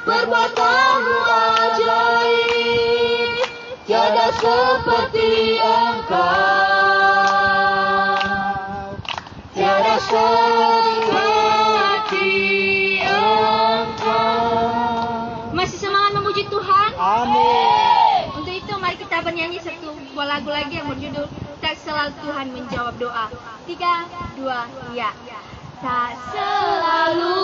perbuatanmu ajaib, tiada seperti Engkau, tiada seperti Engkau. Masih semangat memuji Tuhan? Amin. Untuk itu mari kita bernyanyi satu buah lagu lagi yang berjudul Tak Selalu Tuhan Menjawab Doa. 3, 2, ya. Tak selalu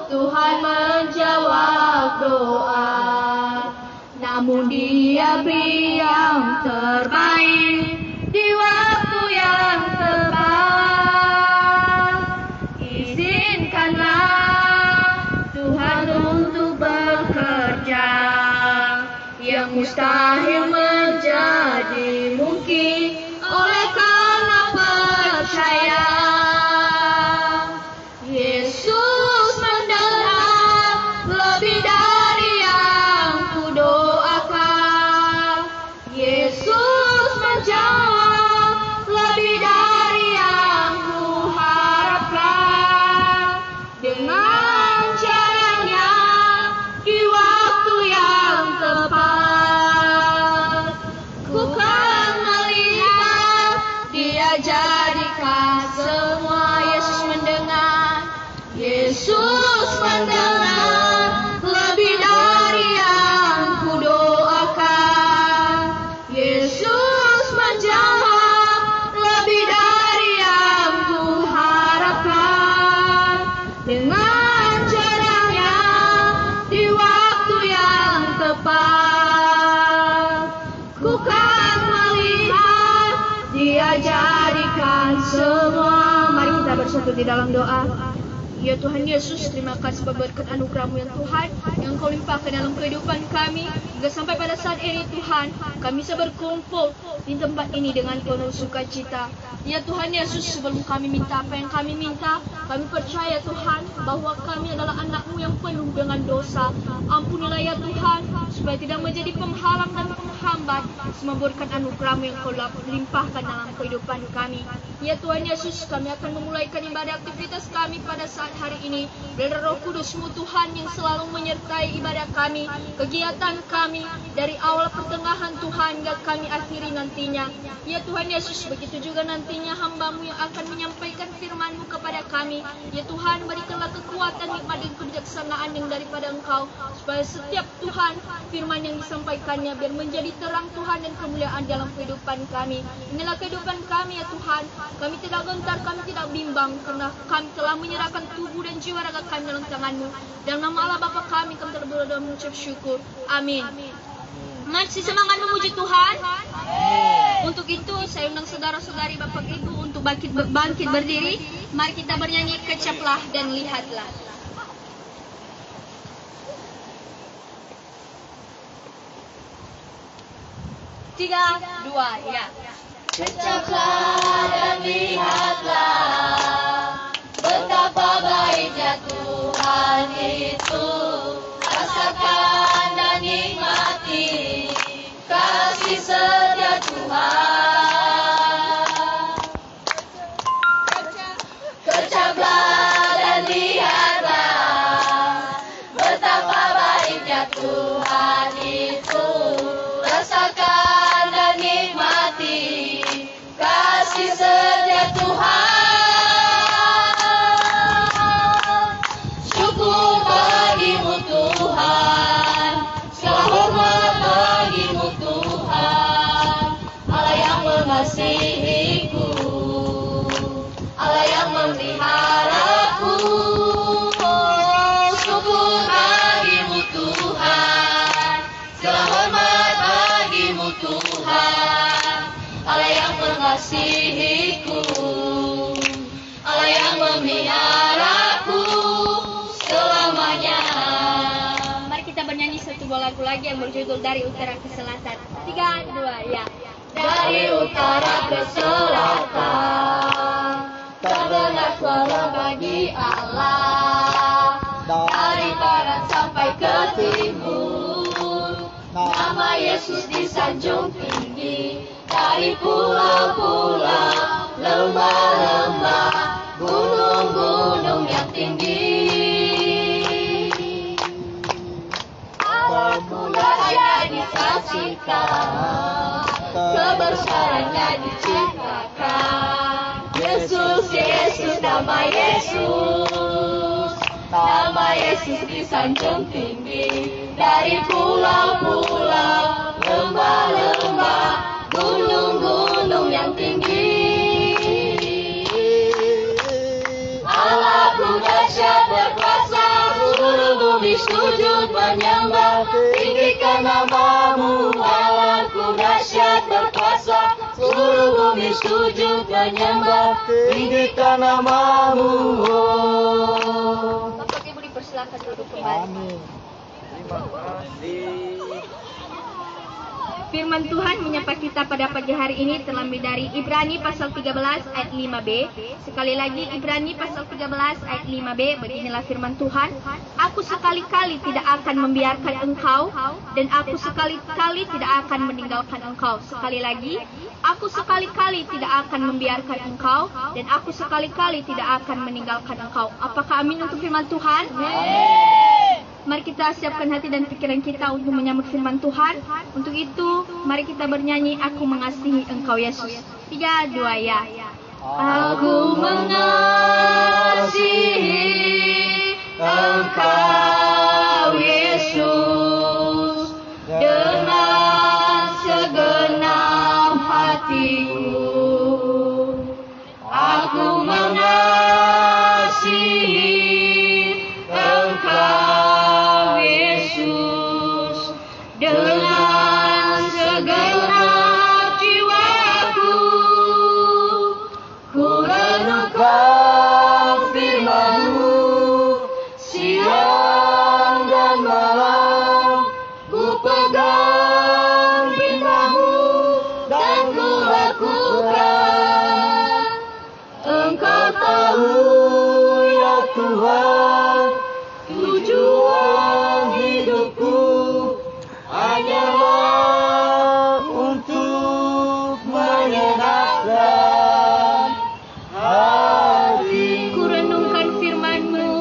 Tuhan menjawab doa, namun Dia beri yang terbaik di waktu yang tepat. Izinkanlah Tuhan untuk bekerja, yang mustahil menjadi mungkin oleh karena percaya. Yesus mendengar lebih dari yang kudoakan. Yesus menjawab lebih dari yang kuharapkan. Dengan caranya di waktu yang tepat, ku kan melihat Dia jadikan semua. Yesus mendengar, Yesus mendengar lebih dari yang kudoakan. Yesus menjawab lebih dari yang kuharapkan. Dengan caranya di waktu yang tepat, ku kan melihat Dia jadikan semua. Mari kita bersatu di dalam doa. Ya Tuhan Yesus, terima kasih berkat anugerah-Mu yang Tuhan, yang Kau limpahkan dalam kehidupan kami. Hingga sampai pada saat ini Tuhan, kami bisa berkumpul di tempat ini dengan penuh sukacita. Ya Tuhan Yesus, sebelum kami minta apa yang kami minta, kami percaya Tuhan bahwa kami adalah anak-Mu yang penuh dengan dosa. Ampunilah ya Tuhan, supaya tidak menjadi penghalang dan penghambat semua berkat anugerah-Mu yang Kau limpahkan dalam kehidupan kami. Ya Tuhan Yesus, kami akan memulaikan ibadah aktivitas kami pada saat hari ini. Biar Roh Kudus-Mu Tuhan yang selalu menyertai ibadah kami, kegiatan kami dari awal pertengahan Tuhan hingga kami akhiri nantinya. Ya Tuhan Yesus, begitu juga nantinya hamba-Mu yang akan menyampaikan firman-Mu kepada kami. Ya Tuhan, berikanlah kekuatan, nikmat dan kebijaksanaan yang daripada Engkau, supaya setiap Tuhan firman yang disampaikannya biar menjadi terang Tuhan dan kemuliaan dalam kehidupan kami. Inilah kehidupan kami ya Tuhan. Kami tidak gentar, kami tidak bimbang, karena kami telah menyerahkan tubuh dan jiwa raga kami dalam tangan-Mu. Dalam nama Allah Bapa kami telah berdoa dan mengucap syukur. Amin. Masih semangat memuji Tuhan? Untuk itu saya undang saudara-saudari Bapak Ibu untuk bangkit berdiri. Mari kita bernyanyi Kecaplah dan Lihatlah. Tiga, dua, ya. Kecaplah dan lihatlah betapa baiknya Tuhan itu. Rasakan dan nikmati kasih setia Tuhan. Kecaplah dan lihatlah betapa baiknya Tuhan itu. Rasakan dan nikmati kasih setia Tuhan. Syukur bagimu Tuhan, segala hormat bagimu Tuhan. Allah yang mengasihiku, Allah yang memeliharaku. Syukur bagimu Tuhan, segala hormat bagimu Tuhan. Allah yang mengasihiku, Allah yang memeliharaku selamanya. Mari kita bernyanyi satu buah lagu lagi yang berjudul Dari Utara ke Selatan. 3, 2, ya. Dari utara ke selatan terdengar suara bagi Allah. Dari barat sampai ke timur nama Yesus disanjung tinggi. Dari pulau-pulau, lembah-lembah, gunung-gunung yang tinggi. saksikan, kebesarannya diciptakan. Yesus, Yesus, nama Yesus, nama Yesus disanjung tinggi. Dari pulau-pulau, lembah-lembah, gunung-gunung yang tinggi. Allahku dahsyat berkuasa, seluruh bumi sujud menyembah. Tinggikan namamu, Allahku dahsyat berkuasa, seluruh bumi sujud menyembah. Tinggikan namamu. Bapak Ibu dipersilakan duduk kembali. Amin. Terima kasih. Firman Tuhan menyapa kita pada pagi hari ini terlebih dari Ibrani pasal 13 ayat 5b. Sekali lagi Ibrani pasal 13 ayat 5b. Beginilah firman Tuhan. Aku sekali-kali tidak akan membiarkan engkau, dan aku sekali-kali tidak akan meninggalkan engkau. Sekali lagi, aku sekali-kali tidak akan membiarkan engkau, dan aku sekali-kali tidak akan meninggalkan engkau. Apakah amin untuk firman Tuhan? Mari kita siapkan hati dan pikiran kita untuk menyambut firman Tuhan. Untuk itu, mari kita bernyanyi, Aku Mengasihi Engkau Yesus. 3, 2, ya. Aku mengasihi Engkau Yesus dengan segenap hatiku. Aku mengasihi Engkau Yesus dengan segenap jiwaku. Ku renungkan firman-Mu siang dan malam. Ku pegang perintah-Mu dan ku lakukan. Engkau tahu ya Tuhan, tujuan hidupku hanyalah untuk menyenangkan hati. Ku renungkan firman-Mu.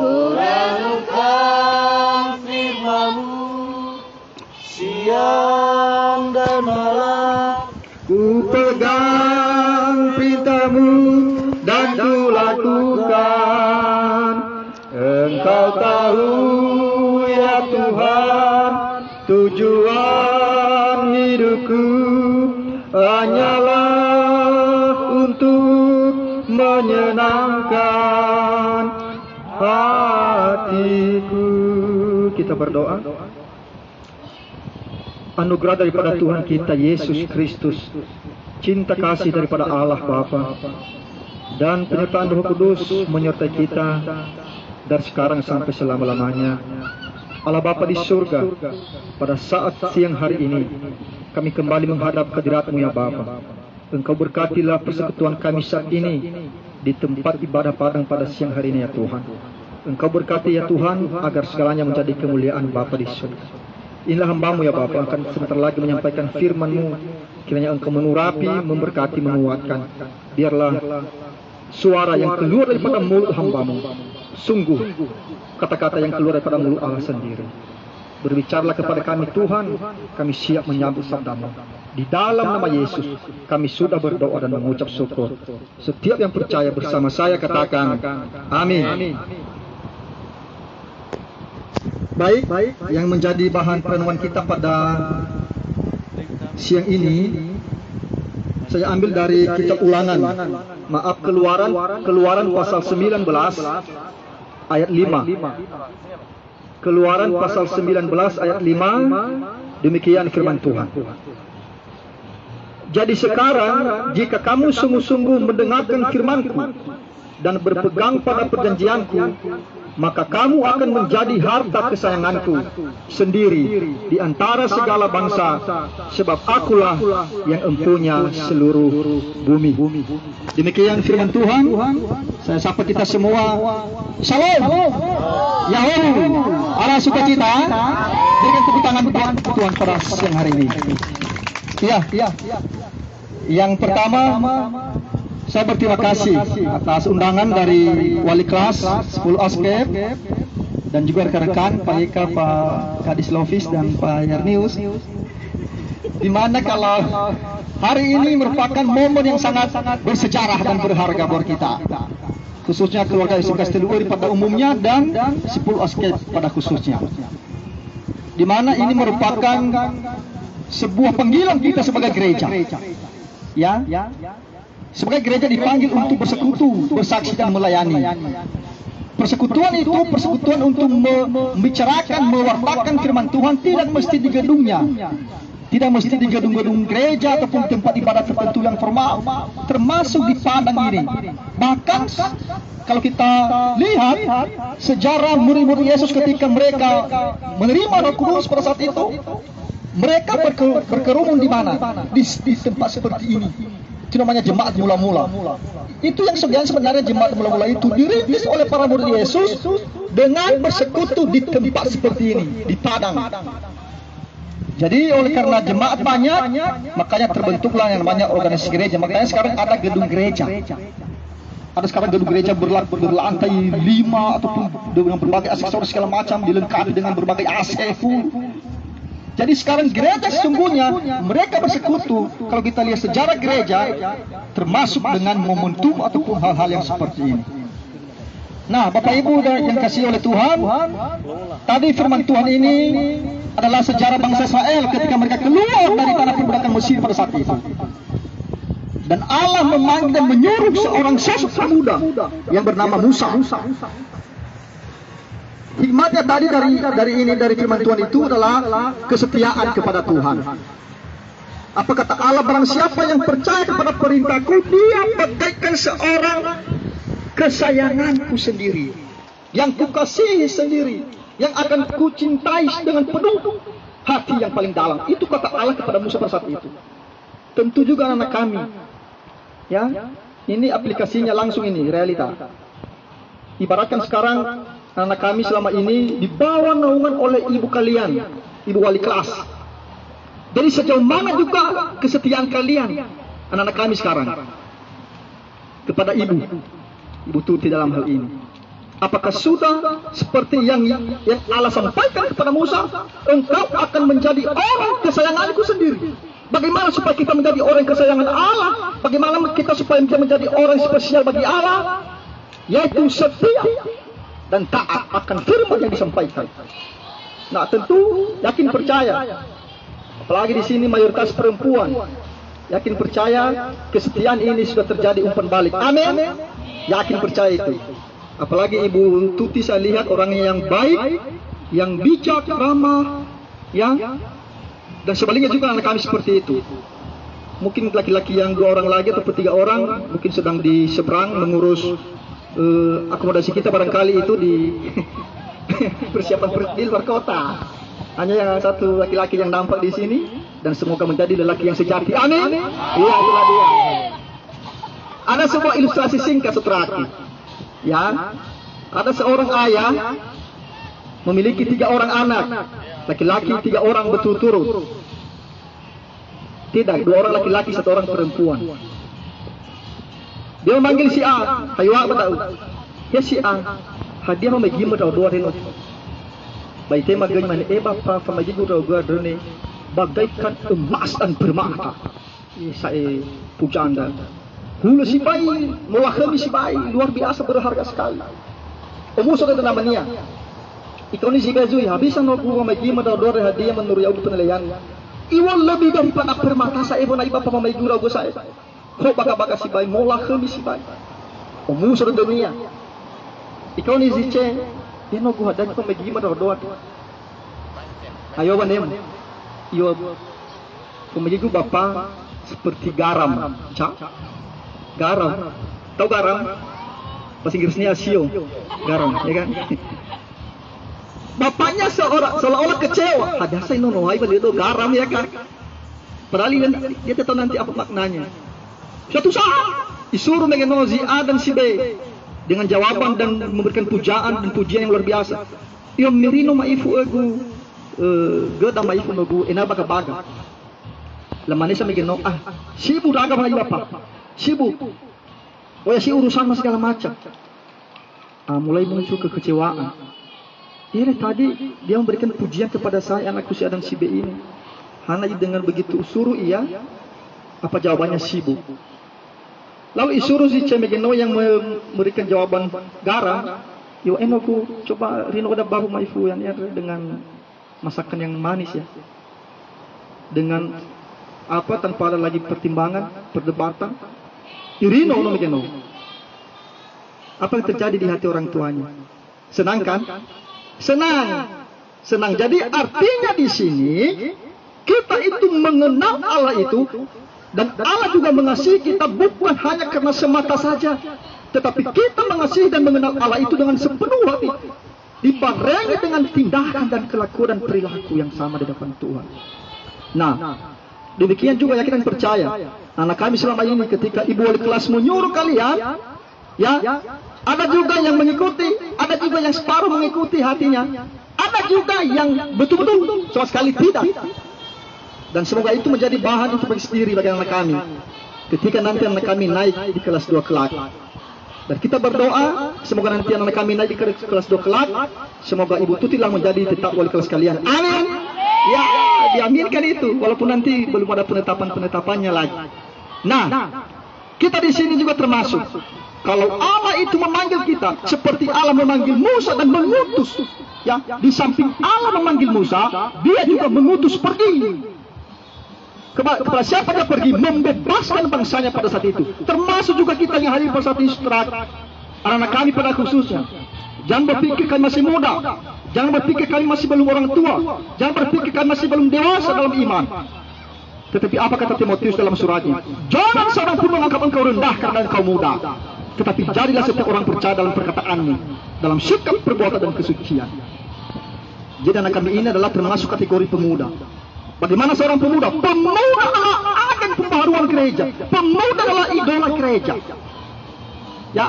Ku renungkan firman-Mu siang dan malam. Ku pegang perintah-Mu dan ku lakukan. Engkau tahu ya Tuhan, tujuan hidupku hanyalah untuk menyenangkan hatiku. Kita berdoa. Anugerah daripada Tuhan kita Yesus Kristus, cinta kasih daripada Allah Bapa, dan penyertaan Roh Kudus menyertai kita dari sekarang sampai selama-lamanya. Allah Bapa di surga, pada saat siang hari ini kami kembali menghadap kehadirat-Mu ya Bapa. Engkau berkatilah persekutuan kami saat ini di tempat ibadah Padang pada siang hari ini ya Tuhan. Engkau berkati ya Tuhan agar segalanya menjadi kemuliaan Bapa di surga. Inilah hamba-Mu ya Bapa, akan sebentar lagi menyampaikan firman-Mu. Kiranya Engkau menurapi, memberkati, menguatkan. Biarlah suara yang keluar daripada mulut hamba-Mu sungguh kata-kata yang keluar daripada mulut Allah sendiri. Berbicaralah kepada kami Tuhan, kami siap menyambut sabda-Mu. Di dalam nama Yesus kami sudah berdoa dan mengucap syukur. Setiap yang percaya bersama saya katakan amin. Baik, yang menjadi bahan perenungan kita pada siang ini saya ambil dari kitab Ulangan, Keluaran pasal 19 ayat 5. Keluaran pasal 19 ayat 5, demikian firman Tuhan. Jadi sekarang jika kamu sungguh-sungguh mendengarkan firman-Ku dan berpegang pada perjanjian-Ku, maka kamu akan menjadi harta kesayangan-Ku sendiri di antara segala bangsa, sebab Akulah yang empunya seluruh bumi. Demikian firman Tuhan. Saya sapa kita semua. Shalom. Yahoo. Allah sukacita. Berikan tepuk tangan buat Tuhan pada siang hari ini. Iya. Yang pertama, saya berterima kasih atas undangan dari wali kelas 10 Askep dan juga rekan-rekan Pak Eka, Pak Kadis Lofis dan Pak Yarnius Di mana kalau hari ini merupakan momen yang sangat bersejarah dan berharga buat kita, khususnya keluarga SMK Seteluri pada umumnya dan 10 askep pada khususnya. Di mana ini merupakan sebuah panggilan kita sebagai gereja. Ya, sebagai gereja dipanggil untuk bersekutu, bersaksi dan melayani. Persekutuan itu persekutuan untuk membicarakan, mewartakan firman Tuhan, tidak mesti di gedungnya, tidak mesti di gedung-gedung gereja ataupun tempat ibadat tertentu yang formal, termasuk di padang ini. Bahkan kalau kita lihat sejarah murid-murid Yesus ketika mereka menerima Roh Kudus pada saat itu, mereka berkerumun di mana? Di tempat seperti ini. Itu namanya jemaat mula-mula. Itu yang sebenarnya jemaat mula-mula itu dirintis oleh para murid Yesus dengan bersekutu di tempat seperti ini, di padang. Jadi oleh karena jemaat banyak, makanya terbentuklah yang namanya organisasi gereja. Makanya sekarang ada gedung gereja. Ada sekarang gedung gereja berlantai 5 ataupun dengan berbagai aksesoris segala macam, dilengkapi dengan berbagai AC full. Jadi sekarang gereja sesungguhnya mereka bersekutu. Kalau kita lihat sejarah gereja, termasuk dengan momentum ataupun hal-hal yang seperti ini. Nah, Bapak Ibu yang kasih oleh Tuhan, tadi firman Tuhan ini adalah sejarah bangsa Israel ketika mereka keluar dari tanah perbudakan Mesir pada saat itu. Dan Allah memanggil dan menyuruh seorang sosok pemuda yang bernama Musa. Hikmatnya tadi dari firman Tuhan itu adalah kesetiaan kepada Tuhan. Apa kata Allah, barang siapa yang percaya kepada perintahku, dia bagaikan seorang kesayanganku sendiri, yang kukasihi sendiri, yang akan kucintai dengan penuh hati yang paling dalam. Itu kata Allah kepada Musa pada saat itu. Tentu juga anak kami. Ya, ini aplikasinya langsung ini, realita. Ibaratkan sekarang anak kami selama ini dibawa naungan oleh ibu kalian, ibu wali kelas. Jadi sejauh mana juga kesetiaan kalian, anak-anak kami sekarang, kepada ibu Tuti dalam hal ini. Apakah sudah seperti yang Allah sampaikan kepada Musa, engkau akan menjadi orang kesayanganku sendiri. Bagaimana supaya kita menjadi orang kesayangan Allah? Bagaimana kita supaya menjadi orang spesial bagi Allah? Yaitu setia dan taat akan firman yang disampaikan. Nah, tentu yakin percaya. Apalagi di sini mayoritas perempuan. Yakin percaya kesetiaan ini sudah terjadi umpan balik. Amin. Yakin percaya itu. Apalagi Ibu Tuti saya lihat orangnya yang baik, yang bijak, ramah, ya. Dan sebaliknya juga anak kami seperti itu. Mungkin laki-laki yang 2 orang lagi atau 3 orang mungkin sedang di seberang mengurus akomodasi kita barangkali itu di persiapan di luar kota. Hanya yang satu laki-laki yang nampak di sini dan semoga menjadi lelaki yang sejati. Amin. Iya, itulah dia. Ada sebuah ilustrasi singkat saudaraku. Ya, ada seorang ayah memiliki 3 orang anak, laki-laki 3 orang berturut-turut. Tidak, 2 orang laki-laki, 1 orang perempuan. Dia memanggil si A, hayo apa tahu? Ya si A, hadiah memagi mo daw 2 rin. Baik tema ganyan bapa pamagi ko daw gua bagaikan emas dan permata. Saya puja Anda. Hulu si bayi, mewakili si bayi, luar biasa berharga sekali. Umuso itu namanya. Ikaw ni si Bezui, habisan ako mamagi mo daw 2 hadiah menurut aku penilaian. Iwan lebih daripada permata sa ibu na iba pa mamagi daw gua saya. Kok baka-baka si bayi, mola kami si bayi. Umuso na dunia. Ikaw ni Ziche, yan o guhadan ko magiging madawad. Ayaw banem. Iyo, kumagiging bapa seperti garam. Cak? Garam. Tahu garam? Bahasa Inggrisnya asio. Garam, ya kan? Bapaknya seolah-olah kecewa. Ada saya nonoai balik itu garam ya kan? Padahal dia tahu nanti apa maknanya. Suatu saat disuruh mengenal si A dan si B dengan jawaban dan memberikan pujaan dan pujian yang luar biasa. Iyo merino maifu egu geda maifu nogu ena baga-baga. Lamane sa mengenal sibuk raga lagi bapak. Sibuk. Oh ya si urusan segala macam. Mulai muncul kekecewaan. Tadi dia memberikan pujian kepada saya anakku si A dan si B ini. Hana dengan begitu suruh ia, apa jawabannya sibuk. Lalu isuruh si Cemegeno yang memberikan jawaban garang. Yo enoku coba rino ada bahu maifu yang dengan masakan yang manis ya. Dengan apa tanpa ada lagi pertimbangan, perdebatan. Irino no Megeno. Apa yang terjadi di hati orang tuanya? Senang kan? Senang. Senang. Jadi artinya di sini kita itu mengenal Allah itu, dan Allah juga mengasihi kita bukan hanya karena semata saja, tetapi kita mengasihi dan mengenal Allah itu dengan sepenuh hati, dibarengi dengan tindakan dan kelakuan dan perilaku yang sama di depan Tuhan. Nah, demikian juga yakin dan percaya. Anak kami selama ini ketika ibu wali kelas menyuruh kalian, ya, ada juga yang mengikuti, ada juga yang separuh mengikuti hatinya, ada juga yang betul-betul sama sekali tidak. Dan semoga itu menjadi bahan introspeksi diri bagi anak kami ketika nanti anak kami naik di kelas 2 kelak. Dan kita berdoa semoga nanti anak kami naik di kelas 2 kelak, semoga Ibu Tuti lah menjadi tetap wali kelas kalian. Amin. Ya, diaminkan itu walaupun nanti belum ada penetapannya lagi. Nah, kita di sini juga termasuk. Kalau Allah itu memanggil kita seperti Allah memanggil Musa dan mengutus, ya, di samping Allah memanggil Musa, dia juga mengutus pergi. Kepada siapa dia pergi? Membebaskan bangsanya pada saat itu. Termasuk juga kita yang hadir pada saat istirahat. Anak-anak kami pada khususnya. Jangan berpikir kami masih muda. Jangan berpikir kami masih belum orang tua. Jangan berpikir kami masih belum dewasa dalam iman. Tetapi apa kata Timotius dalam suratnya? Jangan seorang pun menganggap engkau rendah karena engkau muda. Tetapi jadilah setiap orang percaya dalam perkataanmu, dalam sikap, perbuatan dan kesucian. Jadi anak kami ini adalah termasuk kategori pemuda. Bagaimana seorang pemuda? Pemuda adalah agen pembaharuan gereja. Pemuda adalah idola gereja. Ya,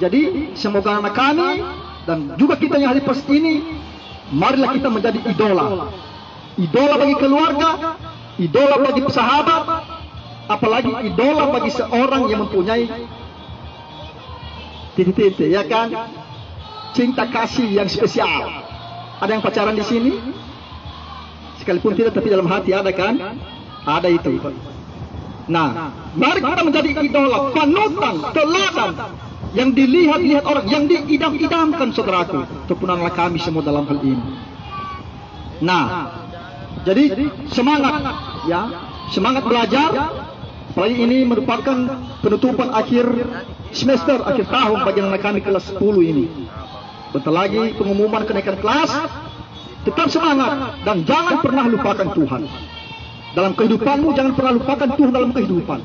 jadi semoga anak kami dan juga kita yang hadir pas ini, marilah kita menjadi idola. Idola bagi keluarga, idola bagi sahabat, apalagi idola bagi seorang yang mempunyai titik-titik, ya kan? Cinta kasih yang spesial. Ada yang pacaran di sini? Sekalipun tidak, tapi dalam hati ada kan? Ada itu. Nah, mari kita menjadi idola, panutan, teladan yang dilihat-lihat orang, yang diidam-idamkan saudaraku, ataupun anak kami semua dalam hal ini. Nah, jadi semangat, ya, semangat belajar. Apalagi ini merupakan penutupan akhir semester, akhir tahun bagi anak kami kelas 10 ini. Bentar lagi pengumuman kenaikan kelas. Tetap semangat dan jangan pernah lupakan Tuhan. Dalam kehidupanmu jangan pernah lupakan Tuhan dalam kehidupan.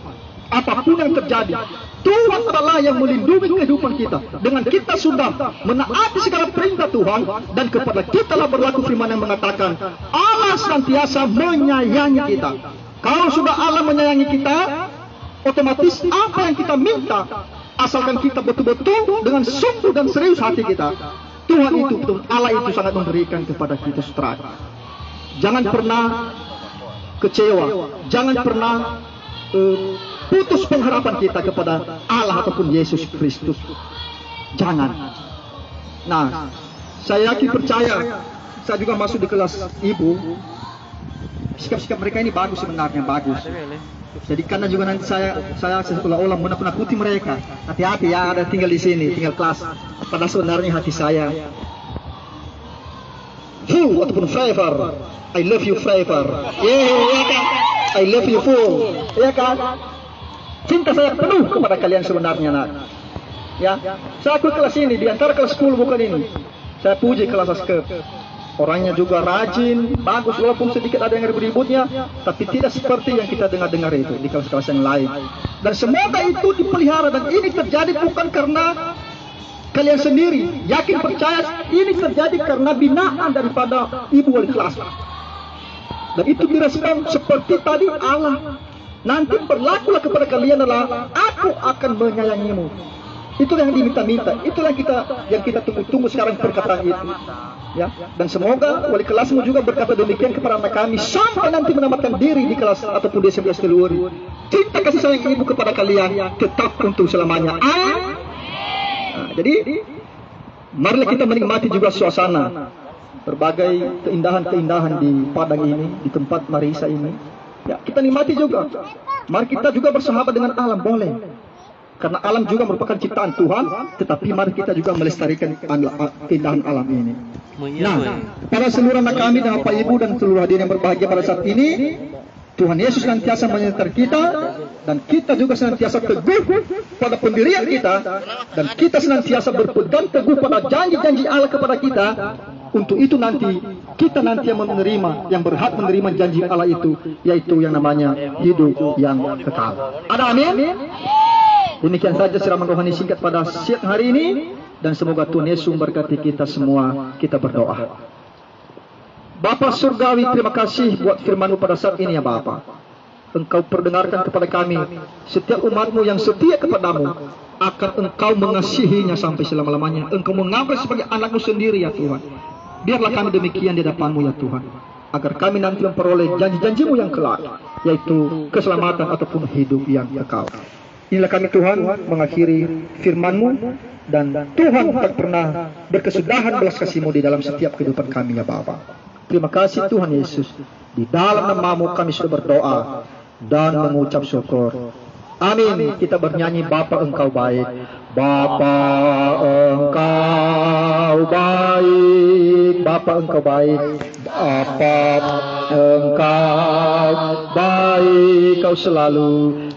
Apapun yang terjadi, Tuhan adalah yang melindungi kehidupan kita. Dengan kita sudah menaati segala perintah Tuhan, dan kepada kita lah berlaku firman yang mengatakan Allah senantiasa menyayangi kita. Kalau sudah Allah menyayangi kita, otomatis apa yang kita minta, asalkan kita betul-betul dengan sungguh dan serius hati kita, Tuhan itu, Allah itu sangat memberikan kepada kita saudara. Jangan pernah kecewa, jangan pernah putus pengharapan kita kepada Allah ataupun Yesus Kristus. Jangan. Nah, saya yakin percaya, saya juga masuk di kelas ibu. Sikap-sikap mereka ini bagus sebenarnya, bagus. Jadi karena juga nanti saya seolah-olah menakut-nakuti mereka. Hati-hati ya, ada tinggal di sini, tinggal kelas. Pada sebenarnya hati saya full ataupun forever. I love you forever. Ya kan? I love you full. Ya kan? Cinta saya penuh kepada kalian sebenarnya, nak. Ya, saya akui kelas ini di antara kelas 10 bukan ini. Saya puji kelas askep. Orangnya juga rajin, bagus, walaupun sedikit ada yang ribut-ributnya, tapi tidak seperti yang kita dengar-dengar itu di kelas-kelas yang lain. Dan semoga itu dipelihara, dan ini terjadi bukan karena kalian sendiri. Yakin percaya ini terjadi karena binaan daripada ibu wali kelas. Dan itu direspon seperti tadi Allah. Nanti berlakulah kepada kalian adalah aku akan menyayangimu. Itu yang diminta-minta. Itulah yang kita tunggu-tunggu sekarang perkataan itu. Ya, dan semoga wali kelasmu juga berkata demikian kepada anak kami sampai nanti menamatkan diri di kelas ataupun di 11 teluri. Cinta kasih sayang ibu kepada kalian tetap untuk selamanya. Nah, jadi marilah kita menikmati juga suasana berbagai keindahan-keindahan di padang ini, di tempat Marisa ini. Ya, kita nikmati juga. Mari kita juga bersahabat dengan alam, boleh. Karena alam juga merupakan ciptaan Tuhan, tetapi mari kita juga melestarikan keindahan alam ini. Nah, para seluruh anak kami dan Bapak Ibu dan seluruh hadirin yang berbahagia pada saat ini, Tuhan Yesus senantiasa menyertai kita, dan kita juga senantiasa teguh pada pendirian kita, dan kita senantiasa berpegang teguh pada janji-janji Allah kepada kita. Untuk itu nanti kita yang menerima, yang berhak menerima janji Allah itu, yaitu yang namanya hidup yang kekal. Ada amin? Demikian saja siraman rohani singkat pada siang hari ini, dan semoga Tuhan Yesus memberkati kita semua. Kita berdoa. Bapa Surgawi, terima kasih buat firman-Mu pada saat ini ya Bapa. Engkau perdengarkan kepada kami, setiap umat-Mu yang setia kepadamu, akan Engkau mengasihinya sampai selama-lamanya. Engkau mengambil sebagai anak-Mu sendiri ya Tuhan. Biarlah kami demikian di hadapan-Mu ya Tuhan, agar kami nanti memperoleh janji-janji-Mu yang kelak, yaitu keselamatan ataupun hidup yang kekal. Inilah kami Tuhan mengakhiri firman-Mu, dan Tuhan tak pernah berkesudahan belas kasih-Mu di dalam setiap kehidupan kami ya Bapa. Terima kasih Tuhan Yesus. Di dalam nama-Mu kami sudah berdoa dan mengucap syukur. Amin. Kita bernyanyi Bapa Engkau baik. Bapa Engkau baik. Bapa Engkau baik. Bapa Engkau baik. Kau selalu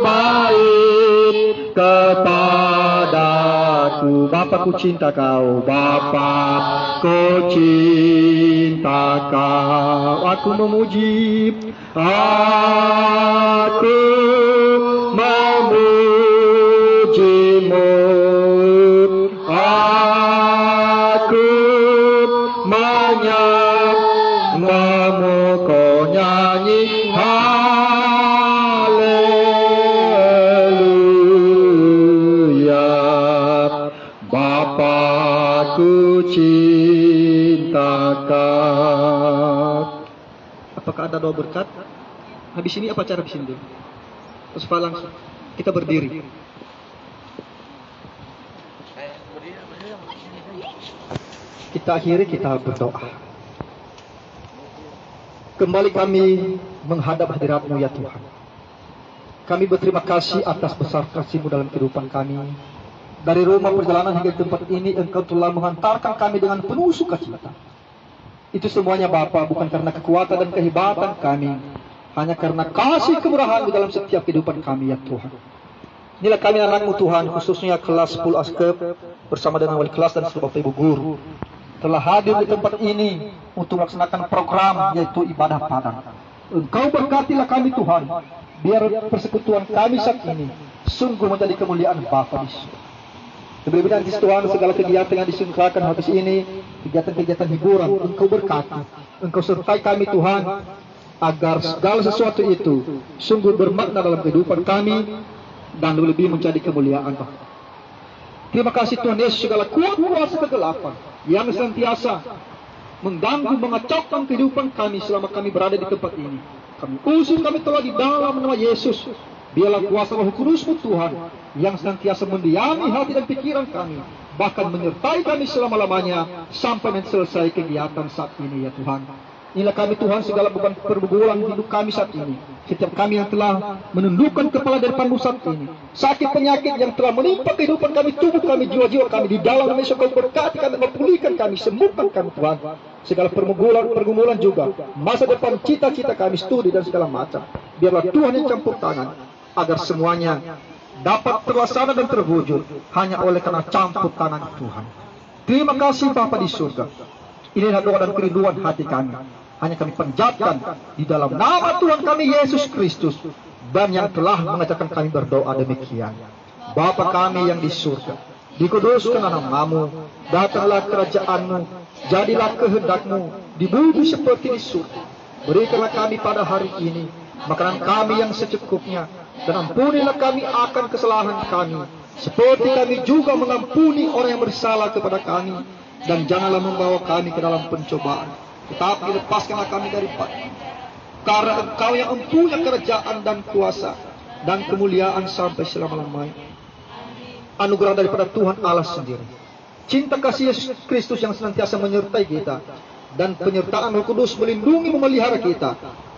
baik kepadaku. Bapa ku cinta Kau. Bapa ku cinta Kau. Aku memuji. Aku memuji-Mu. Aku menyembah-Mu. Kau nyanyi haleluya. Bapa-Ku cinta Kau. Apakah ada doa berkat? Habis ini apa cara habis ini? Terus langsung kita berdiri. Kita akhiri, kita berdoa. Kembali kami menghadap hadirat-Mu ya Tuhan. Kami berterima kasih atas besar kasih-Mu dalam kehidupan kami. Dari rumah perjalanan hingga tempat ini, Engkau telah menghantarkan kami dengan penuh sukacita. Itu semuanya Bapa, bukan karena kekuatan dan kehebatan kami, hanya karena kasih kemurahan-Mu dalam setiap kehidupan kami ya Tuhan. Inilah kami anak-Mu Tuhan, khususnya kelas 10 Askep bersama dengan wali kelas dan seluruh Bapak Ibu guru, telah hadir di tempat ini untuk melaksanakan program yaitu ibadah padang. Engkau berkatilah kami Tuhan, biar persekutuan kami saat ini sungguh menjadi kemuliaan Bapa di surga. Lebih-lebih nanti Tuhan, segala kegiatan yang diselenggarakan habis ini, kegiatan-kegiatan hiburan, Engkau berkati, Engkau sertai kami Tuhan, agar segala sesuatu itu sungguh bermakna dalam kehidupan kami, dan lebih menjadi kemuliaan Bapa. Terima kasih Tuhan Yesus, segala kuasa kegelapan yang senantiasa mengganggu, mengacaukan kehidupan kami selama kami berada di tempat ini, kami usir, kami tolak di dalam nama Yesus. Biarlah kuasa Roh Kudus-Mu Tuhan yang senantiasa mendiami hati dan pikiran kami, bahkan menyertai kami selama-lamanya sampai selesai kegiatan saat ini ya Tuhan. Inilah kami Tuhan, segala beban pergumulan hidup kami saat ini, setiap kami yang telah menundukkan kepala dari depan-Mu saat ini, sakit penyakit yang telah menimpa kehidupan kami, tubuh kami, jiwa-jiwa kami, di dalam nama Yesus Kau berkati kami, memulihkan kami, sembuhkan kami Tuhan. Segala pergumulan juga, masa depan, cita-cita kami, studi dan segala macam, biarlah Tuhan yang campur tangan, agar semuanya dapat terlaksana dan terwujud hanya oleh karena campur tangan Tuhan. Terima kasih Bapa di surga. Inilah doa dan kerinduan hati kami, hanya kami panjatkan di dalam nama Tuhan kami Yesus Kristus, dan yang telah mengajarkan kami berdoa demikian. Bapa kami yang di surga, dikuduskanlah nama-Mu, datanglah kerajaan-Mu, jadilah kehendak-Mu di bumi seperti di surga. Berikanlah kami pada hari ini makanan kami yang secukupnya, dan ampunilah kami akan kesalahan kami, seperti kami juga mengampuni orang yang bersalah kepada kami. Dan janganlah membawa kami ke dalam pencobaan, tetapi lepaskanlah kami daripada, karena Engkau yang mempunyai kerajaan dan kuasa dan kemuliaan sampai selama-lamanya. Anugerah daripada Tuhan Allah sendiri, cinta kasih Yesus Kristus yang senantiasa menyertai kita, dan penyertaan Roh Kudus melindungi memelihara kita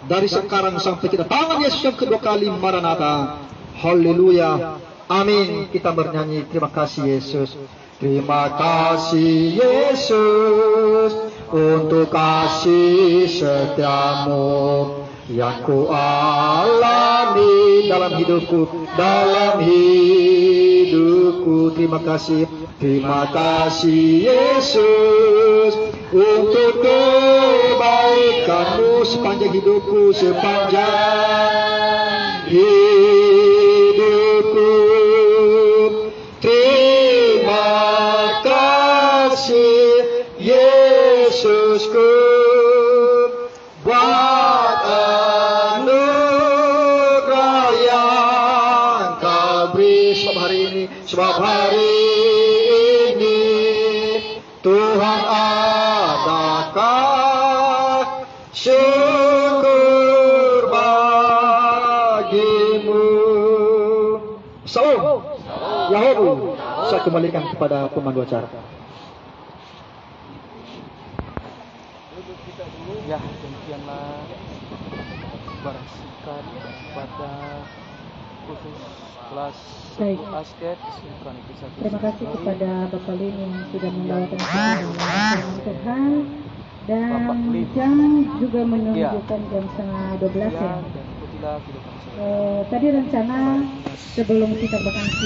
dari sekarang sampai kedatangan Yesus yang kedua kali. Maranatha. Haleluya. Amin. Kita bernyanyi terima kasih Yesus. Terima kasih Yesus untuk kasih setiamu yang ku alami dalam hidupku, Terima kasih Yesus untuk kebaikanmu sepanjang hidupku, Terima kasih Yesusku buat anugerah yang Kau beri. Sebab hari ini Tuhan adakah syukur bagimu. Salam Yahobu. Saya kembalikan kepada pemandu acara. Ya, demikianlah berasikan pada khusus kelas Baik. basket. Terima kasih kepada Bapak Lin yang sudah membawakan firman Tuhan, dan jam juga menunjukkan jam 11:30 ya. Dan ikutilah kehidupan saya. Tadi rencana sebelum kita berangkat